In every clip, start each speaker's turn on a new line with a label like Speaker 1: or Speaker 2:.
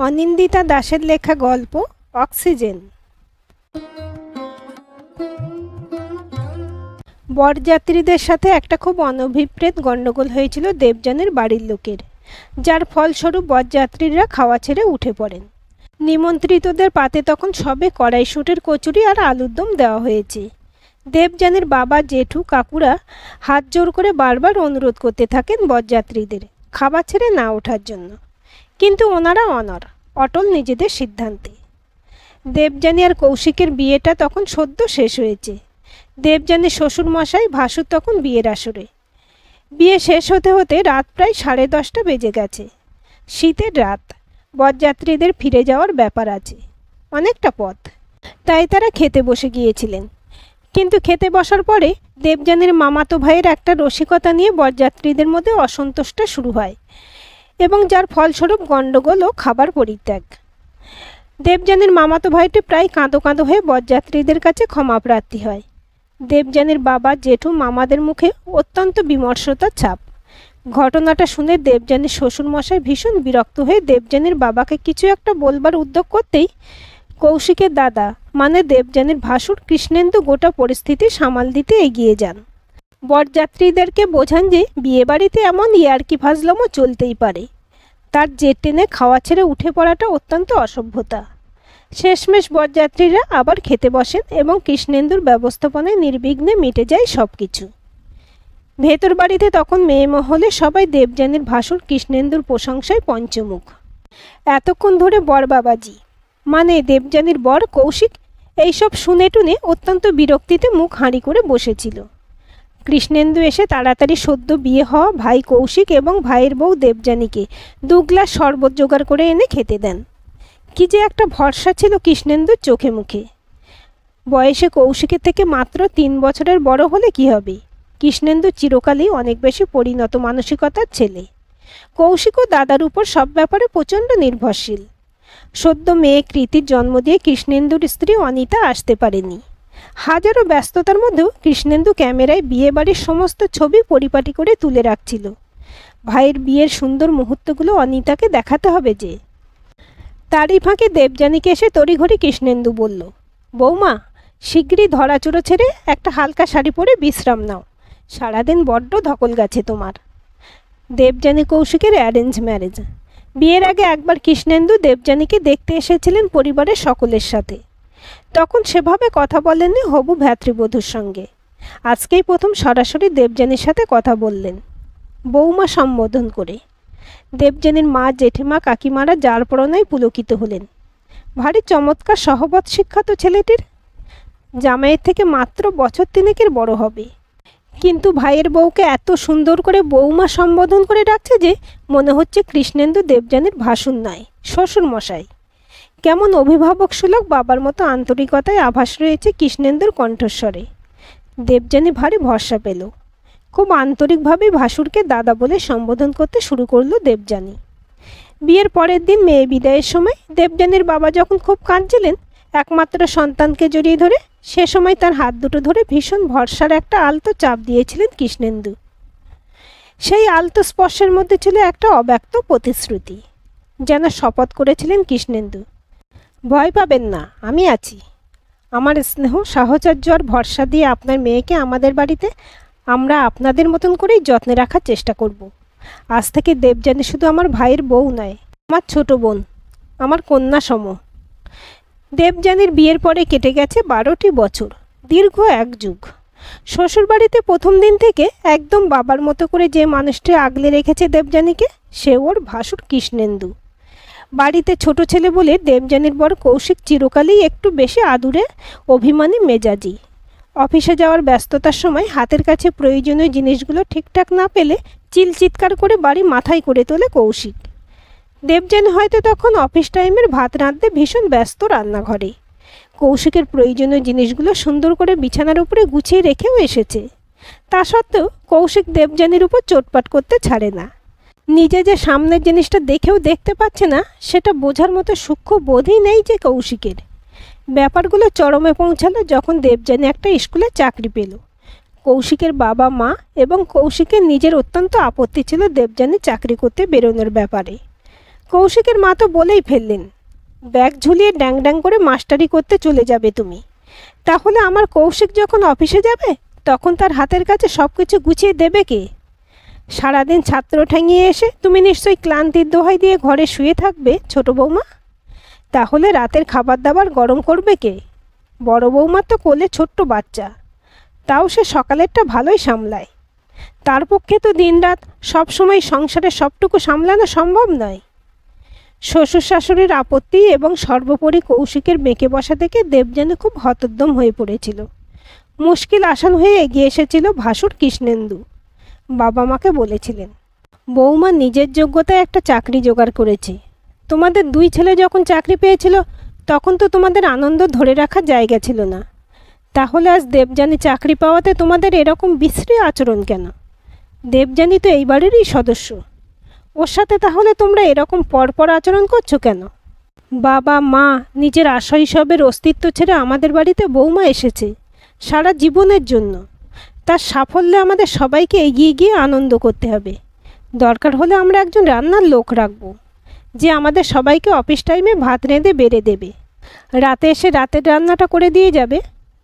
Speaker 1: অনিন্দিতা দাশের লেখা গল্প অক্সিজেন। বরযাত্রীদের সাথে একটা খুব অনভিপ্রেত গণ্ডগোল হয়েছিল দেবযানীর বাড়ির লোকের, যার ফলস্বরূপ বরযাত্রীরা খাওয়া ছেড়ে উঠে পড়েন। নিমন্ত্রিতদের পাতে তখন সবে কড়াইশুঁটির কচুরি আর আলুর দম দেওয়া হয়েছে। দেবযানীর বাবা, জেঠু, কাকুরা হাত জোর করে বারবার অনুরোধ করতে থাকেন বরযাত্রীদের খাবার ছেড়ে না ওঠার জন্য, কিন্তু ওনারা অটল নিজেদের সিদ্ধান্তে। দেবযানী আর কৌশিকের বিয়েটা তখন সদ্য শেষ হয়েছে। দেবযানীর শ্বশুরমশাই ভাসুর তখন বিয়ের আসরে। বিয়ে শেষ হতে হতে রাত প্রায় 10:30 বেজে গেছে। শীতের রাত, বরযাত্রীদের ফিরে যাওয়ার ব্যাপার আছে, অনেকটা পথ, তাই তারা খেতে বসে গিয়েছিলেন। কিন্তু খেতে বসার পরে দেবযানীর মামাতো ভাইয়ের একটা রসিকতা নিয়ে বরযাত্রীদের মধ্যে অসন্তোষটা শুরু হয়, এবং যার ফলস্বরূপ গণ্ডগোল ও খাবার পরিত্যাগ। দেবযানীর মামাতো ভাইটি প্রায় কাঁদো কাঁদো হয়ে বরযাত্রীদের কাছে ক্ষমা প্রার্থী হয়। দেবযানীর বাবা, জেঠু, মামাদের মুখে অত্যন্ত বিমর্ষতার ছাপ। ঘটনাটা শুনে দেবযানীর শ্বশুরমশাই ভীষণ বিরক্ত হয়ে দেবযানীর বাবাকে কিছু একটা বলবার উদ্যোগ করতেই কৌশিকের দাদা মানে দেবযানীর ভাসুর কৃষ্ণেন্দু গোটা পরিস্থিতি সামাল দিতে এগিয়ে যান। বরযাত্রীদেরকে বোঝান যে বিয়েবাড়িতে এমন ইয়ার্কি ফাজলামও চলতেই পারে, তার জেদ টেনে খাওয়া ছেড়ে উঠে পড়াটা অত্যন্ত অসভ্যতা। শেষমেশ বরযাত্রীরা আবার খেতে বসেন এবং কৃষ্ণেন্দুর ব্যবস্থাপনায় নির্বিঘ্নে মিটে যায় সব কিছু। ভেতর বাড়িতে তখন মেয়ে মহলে সবাই দেবযানীর ভাসুর কৃষ্ণেন্দুর প্রশংসায় পঞ্চমুখ। এতক্ষণ ধরে বর বাবাজি মানে দেবযানীর বর কৌশিক এইসব শুনে টুনে অত্যন্ত বিরক্তিতে মুখ হাঁড়ি করে বসেছিল। কৃষ্ণেন্দু এসে তাড়াতাড়ি সদ্য বিয়ে হওয়া ভাই কৌশিক এবং ভাইয়ের বউ দেবযানীকে 2 গ্লাস শরবত জোগাড় করে এনে খেতে দেন। কি যে একটা ভরসা ছিল কৃষ্ণেন্দুর চোখে মুখে। বয়সে কৌশিকের থেকে মাত্র 3 বছরের বড় হলে কি হবে, কৃষ্ণেন্দু চিরকালই অনেক বেশি পরিণত মানসিকতার ছেলে। কৌশিকও দাদার উপর সব ব্যাপারে প্রচণ্ড নির্ভরশীল। সদ্য মেয়ে কৃতির জন্ম দিয়ে কৃষ্ণেন্দুর স্ত্রী অনিতা আসতে পারেনি। হাজারো ব্যস্ততার মধ্যেও কৃষ্ণেন্দু ক্যামেরায় বিয়ে বাড়ির সমস্ত ছবি পরিপাটি করে তুলে রাখছিল। ভাইয়ের বিয়ের সুন্দর মুহূর্তগুলো অনিতাকে দেখাতে হবে যে। তারই ফাঁকে দেবযানীকে এসে তড়িঘড়ি কৃষ্ণেন্দু বলল, বৌমা, শিগগিরই ধরাচুরো ছেড়ে একটা হালকা শাড়ি পরে বিশ্রাম নাও, সারাদিন বড্ড ধকল গেছে তোমার। দেবযানী কৌশিকের অ্যারেঞ্জ ম্যারেজ। বিয়ের আগে একবার কৃষ্ণেন্দু দেবযানীকে দেখতে এসেছিলেন পরিবারের সকলের সাথে। তখন সেভাবে কথা বলেননি হবু ভ্রাতৃবধূর সঙ্গে। আজকেই প্রথম সরাসরি দেবযানীর সাথে কথা বললেন, বৌমা সম্বোধন করে। দেবযানীর মা, জেঠিমা, কাকিমারা যার পরনায় পুলকিত হলেন। ভারী চমৎকার সহবত শিক্ষা তো ছেলেটির। জামাইয়ের থেকে মাত্র বছর 3 বড় হবে, কিন্তু ভাইয়ের বউকে এত সুন্দর করে বৌমা সম্বোধন করে ডাকছে যে মনে হচ্ছে কৃষ্ণেন্দু দেবযানীর ভাসুর নয়, শ্বশুর মশাই। কেমন অভিভাবক সুলভ বাবার মতো আন্তরিকতায় আভাস রয়েছে কৃষ্ণেন্দুর কণ্ঠস্বরে। দেবযানী ভারী ভরসা পেল। খুব আন্তরিকভাবে ভাসুরকে দাদা বলে সম্বোধন করতে শুরু করলো দেবযানী। বিয়ের পরের দিন মেয়ে বিদায়ের সময় দেবযানীর বাবা যখন খুব কাঁদছিলেন একমাত্র সন্তানকে জড়িয়ে ধরে, সে সময় তার হাত দুটো ধরে ভীষণ ভরসার একটা আলতো চাপ দিয়েছিলেন কৃষ্ণেন্দু। সেই আলতো স্পর্শের মধ্যে ছিল একটা অব্যক্ত প্রতিশ্রুতি, যেন শপথ করেছিলেন কৃষ্ণেন্দু, ভয় পাবেন না, আমি আছি। আমার স্নেহ, সাহচর্য আর ভরসা দিয়ে আপনার মেয়েকে আমাদের বাড়িতে আমরা আপনাদের মতন করেই যত্নে রাখার চেষ্টা করব। আজ থেকে দেবযানী শুধু আমার ভাইয়ের বউ নয়, আমার ছোট বোন, আমার কন্যা সম। দেবযানীর বিয়ের পরে কেটে গেছে 12টি বছর, দীর্ঘ 1 যুগ। শ্বশুরবাড়িতে প্রথম দিন থেকে একদম বাবার মতো করে যে মানুষটি আগলে রেখেছে দেবযানীকে, সে ওর ভাসুর কৃষ্ণেন্দু। বাড়িতে ছোট ছেলে বলে দেবযানীর বর কৌশিক চিরকালই একটু বেশি আদুরে, অভিমানী মেজাজি। অফিসে যাওয়ার ব্যস্ততার সময় হাতের কাছে প্রয়োজনীয় জিনিসগুলো ঠিকঠাক না পেলে চিৎকার করে বাড়ি মাথায় করে তোলে কৌশিক। দেবযানী হয়তো তখন অফিস টাইমের ভাত রাঁধতে ভীষণ ব্যস্ত রান্নাঘরে। কৌশিকের প্রয়োজনীয় জিনিসগুলো সুন্দর করে বিছানার উপরে গুছিয়ে রেখেও এসেছে। তা সত্ত্বেও কৌশিক দেবযানীর উপর চোটপাট করতে ছাড়ে না। নিজে যে সামনের জিনিসটা দেখেও দেখতে পাচ্ছে না, সেটা বোঝার মতো সূক্ষ্ম বোধই নেই যে কৌশিকের। ব্যাপারগুলো চরমে পৌঁছালো যখন দেবযানী একটা স্কুলে চাকরি পেল। কৌশিকের বাবা মা এবং কৌশিকের নিজের অত্যন্ত আপত্তি ছিল দেবযানী চাকরি করতে বেরোনোর ব্যাপারে। কৌশিকের মা তো বলেই ফেললেন, ব্যাগ ঝুলিয়ে ড্যাং ড্যাং করে মাস্টারি করতে চলে যাবে তুমি। তাহলে আমার কৌশিক যখন অফিসে যাবে তখন তার হাতের কাছে সব কিছু গুছিয়ে দেবে কে? সারাদিন ছাত্র ঠেঙিয়ে এসে তুমি নিশ্চয়ই ক্লান্তির দোহাই দিয়ে ঘরে শুয়ে থাকবে ছোট বৌমা। তাহলে রাতের খাবার দাবার গরম করবে কে? বড় বৌমার তো কোলে ছোট্ট বাচ্চা, তাও সে সকালেরটা ভালোই সামলায়। তার পক্ষে তো দিনরাত সবসময় সংসারের সবটুকু সামলানো সম্ভব নয়। শ্বশুর শাশুড়ির আপত্তি এবং সর্বোপরি কৌশিকের বেঁকে বসা দেখে দেবযানী খুব হতোদ্যম হয়ে পড়েছিল। মুশকিল আসান হয়ে এগিয়ে এসেছিল ভাসুর কৃষ্ণেন্দু। বাবা মাকে বলেছিলেন, বৌমা নিজের যোগ্যতায় একটা চাকরি জোগাড় করেছে। তোমাদের দুই ছেলে যখন চাকরি পেয়েছিল তখন তো তোমাদের আনন্দ ধরে রাখার জায়গা ছিল না। তাহলে আজ দেবযানী চাকরি পাওয়াতে তোমাদের এরকম বিশ্রী আচরণ কেন? দেবযানী তো এই বাড়িরই সদস্য, ওর সাথে তাহলে তোমরা এরকম পরপর আচরণ করছো কেন? বাবা মা নিজের আশৈশবের অস্তিত্ব ছেড়ে আমাদের বাড়িতে বৌমা এসেছে সারা জীবনের জন্য। তার সাফল্যে আমাদের সবাইকে এগিয়ে গিয়ে আনন্দ করতে হবে। দরকার হলে আমরা একজন রান্নার লোক রাখবো, যে আমাদের সবাইকে অফিস টাইমে ভাত রেঁধে বেড়ে দেবে, রাতে এসে রাতের রান্নাটা করে দিয়ে যাবে।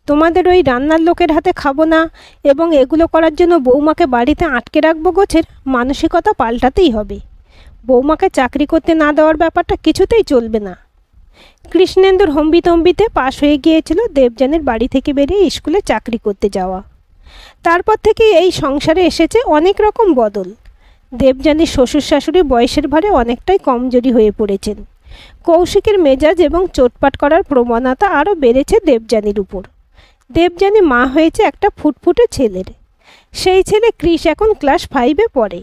Speaker 1: তোমাদের ওই রান্নার লোকের হাতে খাবো না এবং এগুলো করার জন্য বৌমাকে বাড়িতে আটকে রাখবো গোছের মানসিকতা পাল্টাতেই হবে। বৌমাকে চাকরি করতে না দেওয়ার ব্যাপারটা কিছুতেই চলবে না। কৃষ্ণেন্দুর হম্বিতম্বিতে পাশ হয়ে গিয়েছিল দেবযানীর বাড়ি থেকে বেরিয়ে স্কুলে চাকরি করতে যাওয়া। তারপর থেকে এই সংসারে এসেছে অনেক রকম বদল। দেবযানীর শ্বশুর শাশুড়ি বয়সের ভারে অনেকটাই কমজোরি হয়ে পড়েছেন। কৌশিকের মেজাজ এবং চোটপাট করার প্রবণতা আরও বেড়েছে দেবযানীর উপর। দেবযানী মা হয়েছে একটা ফুটফুটে ছেলের। সেই ছেলে কৃষ এখন ক্লাস 5-এ পড়ে।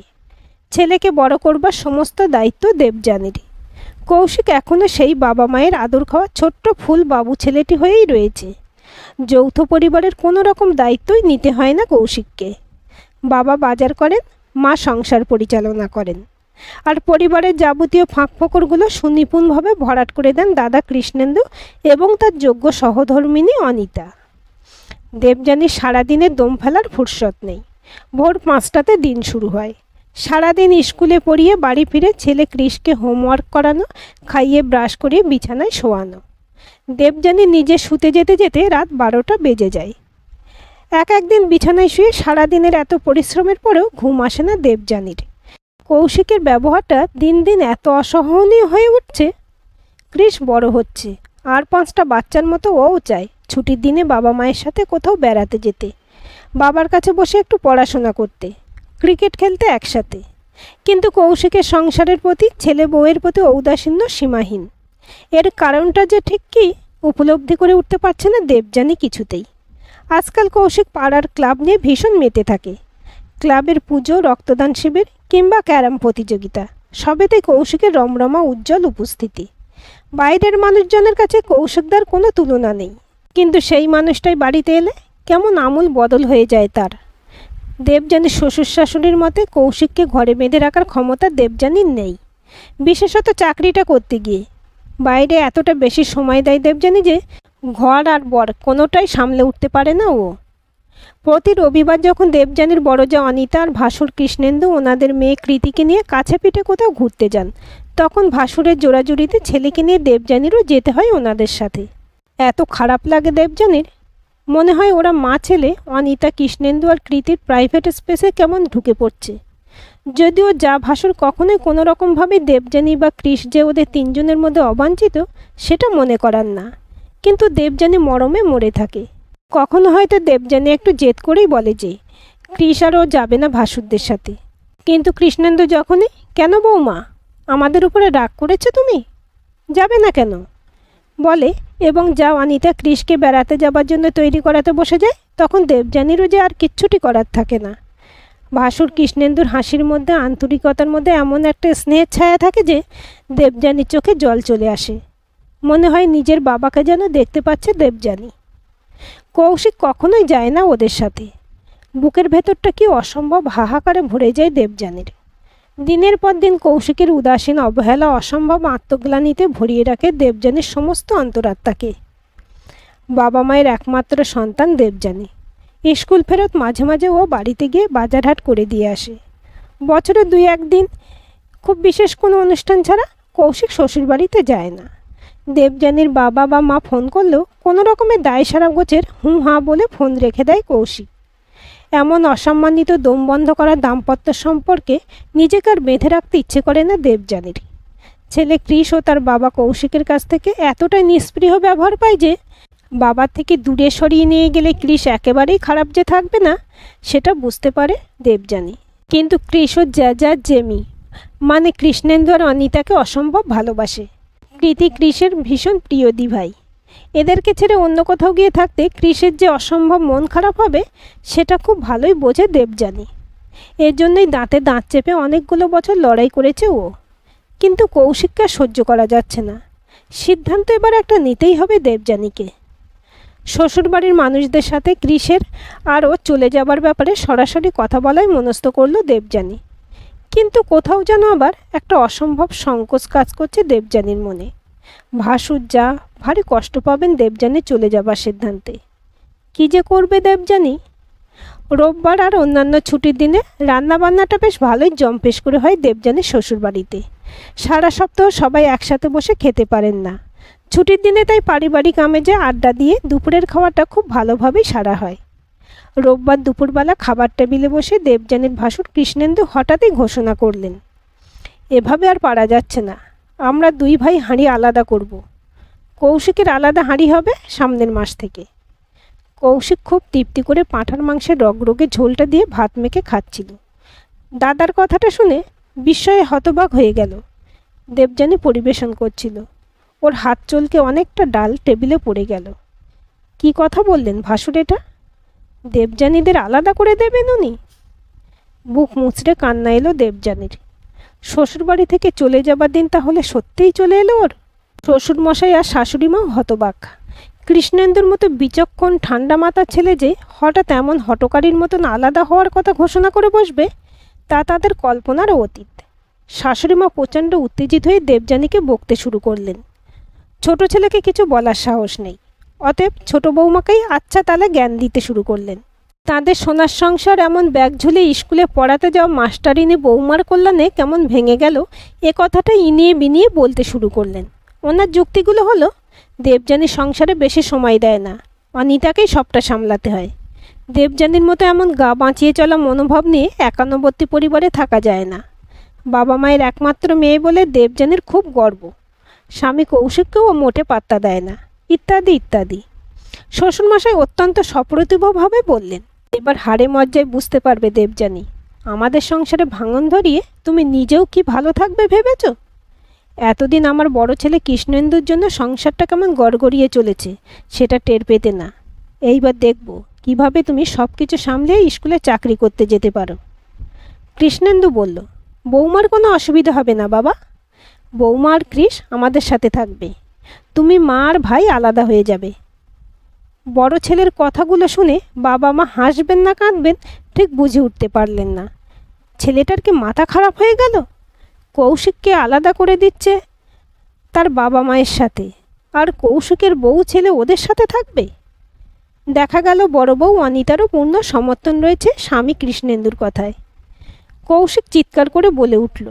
Speaker 1: ছেলেকে বড় করবার সমস্ত দায়িত্ব দেবযানীর। কৌশিক এখনও সেই বাবা মায়ের আদর খাওয়া ছোট্ট ফুল বাবু ছেলেটি হয়েই রয়েছে। যৌথ পরিবারের কোনো রকম দায়িত্বই নিতে হয় না কৌশিককে। বাবা বাজার করেন, মা সংসার পরিচালনা করেন, আর পরিবারের যাবতীয় ফাঁকফোকরগুলো সুনিপুণভাবে ভরাট করে দেন দাদা কৃষ্ণেন্দু এবং তার যোগ্য সহধর্মিণী অনিতা। দেবযানীর সারাদিনের দম ফেলার ফুরসত নেই। ভোর 5টাতে দিন শুরু হয়। সারাদিন স্কুলে পড়িয়ে বাড়ি ফিরে ছেলে কৃষকে হোমওয়ার্ক করানো, খাইয়ে ব্রাশ করিয়ে বিছানায় শোয়ানো। দেবযানী নিজে শুতে যেতে যেতে রাত 12টা বেজে যায়। একদিন বিছানায় শুয়ে সারাদিনের এত পরিশ্রমের পরেও ঘুম আসে না দেবযানীর। কৌশিকের ব্যবহারটা দিন দিন এত অসহনীয় হয়ে উঠছে। কৃষ বড় হচ্ছে, আর 5টা বাচ্চার মতো ওও চায় ছুটির দিনে বাবা মায়ের সাথে কোথাও বেড়াতে যেতে, বাবার কাছে বসে একটু পড়াশোনা করতে, ক্রিকেট খেলতে একসাথে। কিন্তু কৌশিকের সংসারের প্রতি, ছেলে বউয়ের প্রতি ঔদাসীন্য সীমাহীন। এর কারণটা যে ঠিক কী উপলব্ধি করে উঠতে পারছে না দেবযানী কিছুতেই। আজকাল কৌশিক পাড়ার ক্লাব নিয়ে ভীষণ মেতে থাকে। ক্লাবের পুজো, রক্তদান শিবির কিংবা ক্যারাম প্রতিযোগিতা সবেতেই কৌশিকের রমরমা উজ্জ্বল উপস্থিতি। বাইরের মানুষজনের কাছে কৌশিকদার কোনো তুলনা নেই, কিন্তু সেই মানুষটাই বাড়িতে এলে কেমন আমূল বদল হয়ে যায় তার। দেবযানীর শ্বশুর শাশুড়ির মতে কৌশিককে ঘরে বেঁধে রাখার ক্ষমতা দেবযানীর নেই, বিশেষত চাকরিটা করতে গিয়ে। বাইরে এতটা বেশি সময় দেয় দেবযানী যে ঘর আর বর কোনোটাই সামলে উঠতে পারে না ও। প্রতি রবিবার যখন দেবযানীর বড় যা অনিতা আর ভাসুর কৃষ্ণেন্দু ওনাদের মেয়ে কৃতিকে নিয়ে কাছে পিঠে কোথাও ঘুরতে যান, তখন ভাসুরের জোড়াজুড়িতে ছেলেকে নিয়ে দেবযানীরও যেতে হয় ওনাদের সাথে। এত খারাপ লাগে দেবযানীর, মনে হয় ওরা মা ছেলে অনিতা, কৃষ্ণেন্দু আর কৃতির প্রাইভেট স্পেসে কেমন ঢুকে পড়ছে। যদিও যা ভাসুর কখনোই কোনো রকমভাবে দেবযানী বা কৃষ যে ওদের তিনজনের মধ্যে অবাঞ্ছিত সেটা মনে করার না, কিন্তু দেবযানী মরমে মরে থাকে। কখনো হয়তো দেবযানী একটু জেদ করেই বলে যে কৃষ আর ও যাবে না ভাসুরদের সাথে। কিন্তু কৃষ্ণেন্দু যখনই, কেন বৌমা আমাদের উপরে রাগ করেছো তুমি, যাবে না কেন বলে, এবং যা অনিতা কৃষকে বেড়াতে যাবার জন্য তৈরি করাতে বসে যায়, তখন দেবযানীরও যে আর কিচ্ছুটি করার থাকে না। ভাসুর কৃষ্ণেন্দুর হাসির মধ্যে, আন্তরিকতার মধ্যে এমন একটা স্নেহের ছায়া থাকে যে দেবযানীর চোখে জল চলে আসে। মনে হয় নিজের বাবাকে যেন দেখতে পাচ্ছে দেবযানী। কৌশিক কখনোই যায় না ওদের সাথে। বুকের ভেতরটা কি অসম্ভব হাহাকারে ভরে যায় দেবযানীর। দিনের পর দিন কৌশিকের উদাসীন অবহেলা অসম্ভব আত্মগ্লানিতে ভরিয়ে রাখে দেবযানীর সমস্ত অন্তরাত্মাকে। বাবা মায়ের একমাত্র সন্তান দেবযানী। স্কুল ফেরত মাঝে মাঝে ও বাড়িতে গিয়ে বাজারহাট করে দিয়ে আসে। বছরে 2-1 দিন খুব বিশেষ কোনো অনুষ্ঠান ছাড়া কৌশিক শ্বশুরবাড়িতে যায় না। দেবযানীর বাবা বা মা ফোন করলেও কোনো রকমের দায় সারা গোছের হুঁ হাঁ বলে ফোন রেখে দেয় কৌশিক। এমন অসম্মানিত দম বন্ধ করা দাম্পত্য সম্পর্কে নিজেকে আর বেঁধে রাখতে ইচ্ছে করে না দেবযানীর। ছেলে কৃষ ও তার বাবা কৌশিকের কাছ থেকে এতটাই নিষ্পৃহ ব্যবহার পায় যে বাবার থেকে দূরে সরিয়ে নিয়ে গেলে কৃষ একেবারেই খারাপ যে থাকবে না সেটা বুঝতে পারে দেবযানী। কিন্তু কৃষ ও যা জেমি মানে কৃষ্ণেন্দু আর অনিতাকে অসম্ভব ভালোবাসে। কৃতি কৃষের ভীষণ প্রিয় দিভাই। এদেরকে ছেড়ে অন্য কোথাও গিয়ে থাকতে কৃষের যে অসম্ভব মন খারাপ হবে সেটা খুব ভালোই বোঝে দেবযানী। এর জন্যই দাঁতে দাঁত চেপে অনেকগুলো বছর লড়াই করেছে ও। কিন্তু কৌশিককে সহ্য করা যাচ্ছে না। সিদ্ধান্ত এবার একটা নিতেই হবে দেবযানীকে। শ্বশুরবাড়ির মানুষদের সাথে কৃষের আরও চলে যাবার ব্যাপারে সরাসরি কথা বলাই মনস্থ করল দেবযানী। কিন্তু কোথাও যেন আবার একটা অসম্ভব সংকোচ কাজ করছে দেবযানীর মনে। ভাসুর যা ভারী কষ্ট পাবেন দেবযানী চলে যাবার সিদ্ধান্তে। কী যে করবে দেবযানী। রোববার আর অন্যান্য ছুটির দিনে রান্নাবান্নাটা বেশ ভালোই জম্পেশ করে হয় দেবযানীর শ্বশুরবাড়িতে। সারা সপ্তাহ সবাই একসাথে বসে খেতে পারেন না। ছুটির দিনে তাই পারিবারিক আমেজে আড্ডা দিয়ে দুপুরের খাওয়াটা খুব ভালোভাবেই সারা হয়। রোববার দুপুরবেলা খাবার টেবিলে বসে দেবযানীর ভাসুর কৃষ্ণেন্দু হঠাৎই ঘোষণা করলেন, এভাবে আর পারা যাচ্ছে না, আমরা দুই ভাই হাঁড়ি আলাদা করব। কৌশিকের আলাদা হাঁড়ি হবে সামনের মাস থেকে। কৌশিক খুব তৃপ্তি করে পাঁঠার মাংসের রগরগে ঝোলটা দিয়ে ভাত মেখে খাচ্ছিল। দাদার কথাটা শুনে বিস্ময়ে হতবাক হয়ে গেল। দেবযানী পরিবেশন করছিল। ওর হাত চলকে অনেকটা ডাল টেবিলে পড়ে গেল। কি কথা বললেন ভাসুর এটা? দেবযানীদের আলাদা করে দেবেন উনি? বুক মুচড়ে কান্না এলো দেবযানীর। শ্বশুরবাড়ি থেকে চলে যাবার দিন তাহলে সত্যিই চলে এলো ওর? শ্বশুরমশাই আর শাশুড়িমাও হতবাক। কৃষ্ণেন্দুর মতো বিচক্ষণ ঠান্ডা মাথার ছেলে যে হঠাৎ এমন হটকারীর মতন আলাদা হওয়ার কথা ঘোষণা করে বসবে তা তাদের কল্পনার অতীত। শাশুড়িমা প্রচণ্ড উত্তেজিত হয়ে দেবযানীকে বকতে শুরু করলেন। ছোট ছেলেকে কিছু বলার সাহস নেই, অতএব ছোট বৌমাকেই আচ্ছা তালে জ্ঞান দিতে শুরু করলেন। তাদের সোনার সংসার এমন ব্যাগ ঝুলে স্কুলে পড়াতে যাওয়া মাস্টারিনী বৌমার কল্যাণে কেমন ভেঙে গেল এ কথাটা ইনিয়ে বিনিয়ে বলতে শুরু করলেন। ওনার যুক্তিগুলো হলো, দেবযানী সংসারে বেশি সময় দেয় না, অনিতাকেই সবটা সামলাতে হয়। দেবযানীর মতো এমন গা বাঁচিয়ে চলা মনোভাব নিয়ে একান্নবর্তী পরিবারে থাকা যায় না। বাবা মায়ের একমাত্র মেয়ে বলে দেবযানীর খুব গর্ব। স্বামী কৌশিককেও মোটে পাত্তা দেয় না, ইত্যাদি ইত্যাদি। শ্বশুরমশাই অত্যন্ত সপ্রতিভভাবে বললেন, এবার হাড়ে মজ্জায় বুঝতে পারবে দেবযানী, আমাদের সংসারে ভাঙন ধরিয়ে তুমি নিজেও কি ভালো থাকবে ভেবেছ? এতদিন আমার বড় ছেলে কৃষ্ণেন্দুর জন্য সংসারটা কেমন গড়গড়িয়ে চলেছে সেটা টের পেতে না। এইবার দেখব কিভাবে তুমি সব কিছু সামলে স্কুলে চাকরি করতে যেতে পারো। কৃষ্ণেন্দু বলল, বৌমার কোনো অসুবিধা হবে না বাবা। বৌমা আর কৃষ আমাদের সাথে থাকবে, তুমি মা আর ভাই আলাদা হয়ে যাবে। বড় ছেলের কথাগুলো শুনে বাবা মা হাসবেন না কাঁদবেন ঠিক বুঝে উঠতে পারলেন না। ছেলেটার কি মাথা খারাপ হয়ে গেল? কৌশিককে আলাদা করে দিচ্ছে তার বাবা মায়ের সাথে, আর কৌশিকের বউ ছেলে ওদের সাথে থাকবে। দেখা গেল বড় বউ অনিতারও পূর্ণ সমর্থন রয়েছে স্বামী কৃষ্ণেন্দুর কথায়। কৌশিক চিৎকার করে বলে উঠল,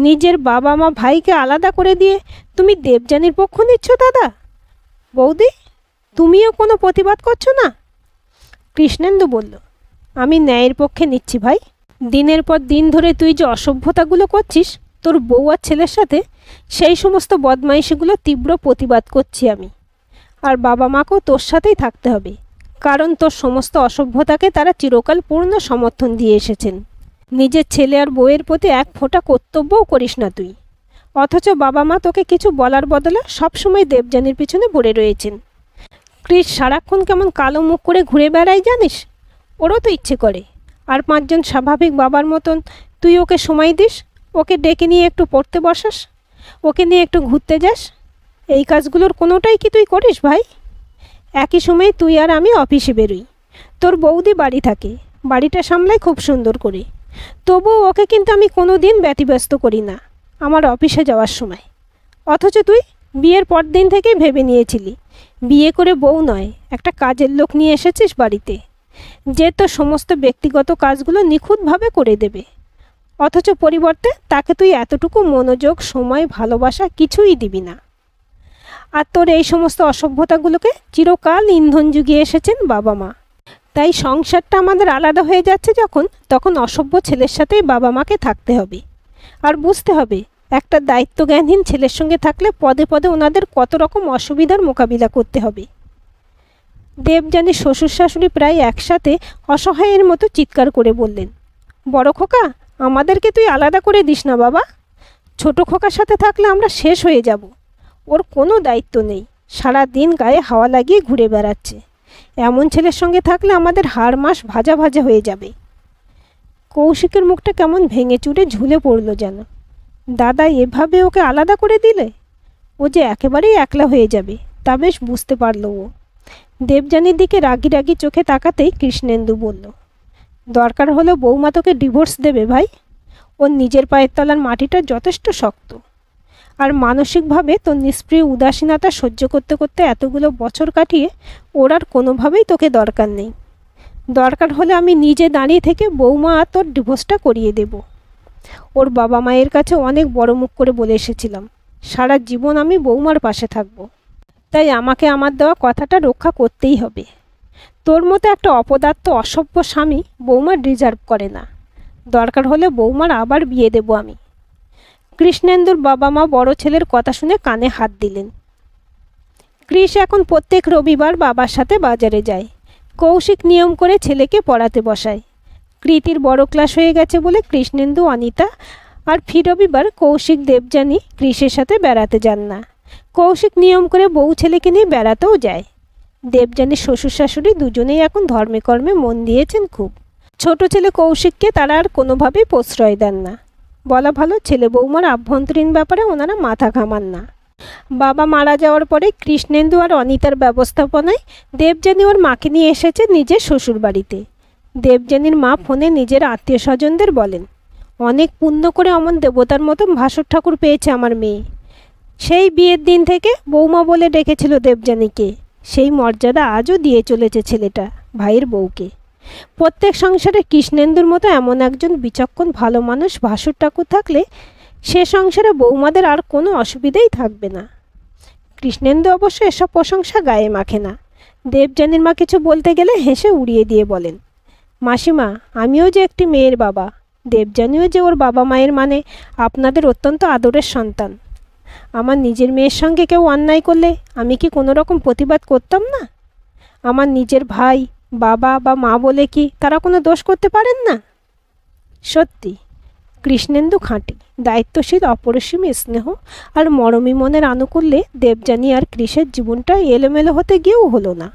Speaker 1: নিজের বাবা মা ভাইকে আলাদা করে দিয়ে তুমি দেবযানীর পক্ষ নিচ্ছ দাদা? বৌদি, তুমিও কোনো প্রতিবাদ করছো না? কৃষ্ণেন্দু বলল, আমি ন্যায়ের পক্ষে নিচ্ছি ভাই। দিনের পর দিন ধরে তুই যে অসভ্যতাগুলো করছিস তোর বউ আর ছেলের সাথে, সেই সমস্ত বদমাইশিগুলো তীব্র প্রতিবাদ করছি আমি। আর বাবা মাকেও তোর সাথেই থাকতে হবে, কারণ তোর সমস্ত অসভ্যতাকে তারা চিরকাল পূর্ণ সমর্থন দিয়ে এসেছেন। নিজের ছেলে আর বউয়ের প্রতি এক ফোঁটা কর্তব্যও করিস না তুই, অথচ বাবা মা তোকে কিছু বলার বদলে সবসময় দেবযানীর পিছনে পড়ে রয়েছেন। কৃষ সারাক্ষণ কেমন কালো মুখ করে ঘুরে বেড়ায় জানিস? ওরও তো ইচ্ছে করে আর পাঁচজন স্বাভাবিক বাবার মতন তুই ওকে সময় দিস, ওকে ডেকে নিয়ে একটু পড়তে বসাস, ওকে নিয়ে একটু ঘুরতে যাস। এই কাজগুলোর কোনোটাই কি তুই করিস ভাই? একই সময় তুই আর আমি অফিসে বেরোই, তোর বৌদি বাড়ি থাকে, বাড়িটা সামলায় খুব সুন্দর করে, তবুও ওকে কিন্তু আমি কোনো দিন ব্যতিব্যস্ত করি না আমার অফিসে যাওয়ার সময়। অথচ তুই বিয়ের পর দিন থেকেই ভেবে নিয়েছিলি বিয়ে করে বউ নয় একটা কাজের লোক নিয়ে এসেছিস বাড়িতে, যে তোর সমস্ত ব্যক্তিগত কাজগুলো নিখুঁতভাবে করে দেবে। অথচ পরিবর্তে তাকে তুই এতটুকু মনোযোগ, সময়, ভালোবাসা কিছুই দিবি না। আর তোর এই সমস্ত অসভ্যতাগুলোকে চিরকাল ইন্ধন জুগিয়ে এসেছেন বাবা মা। তাই সংসারটা আমাদের আলাদা হয়ে যাচ্ছে যখন, তখন অসভ্য ছেলের সাথেই বাবা মাকে থাকতে হবে। আর বুঝতে হবে, একটা দায়িত্বজ্ঞানহীন ছেলের সঙ্গে থাকলে পদে পদে ওনাদের কত রকম অসুবিধার মোকাবিলা করতে হবে। দেবযানীর শ্বশুর শাশুড়ি প্রায় একসাথে অসহায়ের মতো চিৎকার করে বললেন, বড় খোকা, আমাদেরকে তুই আলাদা করে দিস না বাবা। ছোট খোকার সাথে থাকলে আমরা শেষ হয়ে যাব। ওর কোনো দায়িত্ব নেই, সারা দিন গায়ে হাওয়া লাগিয়ে ঘুরে বেড়াচ্ছে। এমন ছেলের সঙ্গে থাকলে আমাদের হাড় মাস ভাজা ভাজা হয়ে যাবে। কৌশিকের মুখটা কেমন ভেঙে চুরে ঝুলে পড়ল যেন। দাদা এভাবে ওকে আলাদা করে দিলে ও যে একেবারেই একলা হয়ে যাবে, তা বেশ বুঝতে পারল ও। দেবযানীর দিকে রাগি রাগি চোখে তাকাতেই কৃষ্ণেন্দু বলল, দরকার হলে বৌমা তোকে ডিভোর্স দেবে ভাই। ওর নিজের পায়ের তলার মাটিটা যথেষ্ট শক্ত। আর মানসিকভাবে তোর নিষ্প্রিয় উদাসীনতা সহ্য করতে করতে এতগুলো বছর কাটিয়ে ওর আর কোনোভাবেই তোকে দরকার নেই। দরকার হলে আমি নিজে দাঁড়িয়ে থেকে বৌমা আর তোর ডিভোর্সটা করিয়ে দেব। ওর বাবা মায়ের কাছে অনেক বড় মুখ করে বলে এসেছিলাম, সারা জীবন আমি বৌমার পাশে থাকব। তাই আমাকে আমার দেওয়া কথাটা রক্ষা করতেই হবে। তোর মতো একটা অপদার্থ অসভ্য স্বামী বৌমার ডিজার্ভ করে না। দরকার হলে বৌমার আবার বিয়ে দেব আমি। কৃষ্ণেন্দুর বাবা মা বড় ছেলের কথা শুনে কানে হাত দিলেন। কৃষ এখন প্রত্যেক রবিবার বাবার সাথে বাজারে যায়। কৌশিক নিয়ম করে ছেলেকে পড়াতে বসায়। কৃতির বড় ক্লাস হয়ে গেছে বলে কৃষ্ণেন্দু, অনিতা আর ফি রবিবার কৌশিক, দেবযানী কৃষের সাথে বেড়াতে যান না। কৌশিক নিয়ম করে বউ ছেলেকে নিয়ে বেড়াতেও যায়। দেবযানীর শ্বশুর শাশুড়ি দুজনেই এখন ধর্মে কর্মে মন দিয়েছেন খুব। ছোট ছেলে কৌশিককে তারা আর কোনোভাবেই প্রশ্রয় দেন না। বলা ভালো, ছেলে বৌমার আভ্যন্তরীণ ব্যাপারে ওনারা মাথা ঘামান না। বাবা মারা যাওয়ার পরে কৃষ্ণেন্দু আর অনিতার ব্যবস্থাপনায় দেবযানী ওর মাকে নিয়ে এসেছে নিজের শ্বশুর বাড়িতে। দেবযানীর মা ফোনে নিজের আত্মীয় স্বজনদের বলেন, অনেক পুণ্য করে অমন দেবতার মতন ভাসুর ঠাকুর পেয়েছে আমার মেয়ে। সেই বিয়ের দিন থেকে বৌমা বলে ডেকেছিল দেবযানীকে, সেই মর্যাদা আজও দিয়ে চলেছে ছেলেটা ভাইয়ের বউকে। প্রত্যেক সংসারে কৃষ্ণেন্দুর মতো এমন একজন বিচক্ষণ ভালো মানুষ ভাসুর ঠাকুর থাকলে সে সংসারে বৌমাদের আর কোনো অসুবিধাই থাকবে না। কৃষ্ণেন্দু অবশ্য এসব প্রশংসা গায়ে মাখে না। দেবযানীর মা কিছু বলতে গেলে হেসে উড়িয়ে দিয়ে বলেন, মাসিমা, আমিও যে একটি মেয়ের বাবা, দেবযানীও যে ওর বাবা মায়ের মানে আপনাদের অত্যন্ত আদরের সন্তান। আমার নিজের মেয়ের সঙ্গে কেউ অন্যায় করলে আমি কি কোনো রকম প্রতিবাদ করতাম না? আমার নিজের ভাই, বাবা বা মা বলে কি তারা কোনো দোষ করতে পারেন না? সত্যি কৃষ্ণেন্দু খাঁটি, দায়িত্বশীল, অপরিসীম স্নেহ আর মরমী মনের আনুকূল্যে দেবযানী আর কৃষের জীবনটা এলোমেলো হতে গিয়েও হলো না।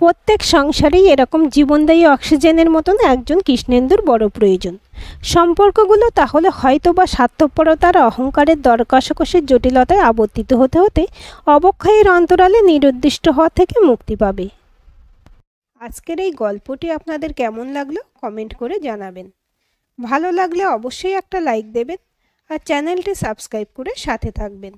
Speaker 1: প্রত্যেক সংসারেই এরকম জীবনদায়ী অক্সিজেনের মতন একজন কৃষ্ণেন্দুর বড় প্রয়োজন। সম্পর্কগুলো তাহলে হয়তো বা স্বার্থপরতার, অহংকারের, দর কষাকষির জটিলতায় আবর্তিত হতে হতে অবক্ষয়ের অন্তরালে নিরুদ্দিষ্ট হওয়া থেকে মুক্তি পাবে। আজকের এই গল্পটি আপনাদের কেমন লাগলো কমেন্ট করে জানাবেন। ভালো লাগলে অবশ্যই একটা লাইক দেবেন আর চ্যানেলটি সাবস্ক্রাইব করে সাথে থাকবেন।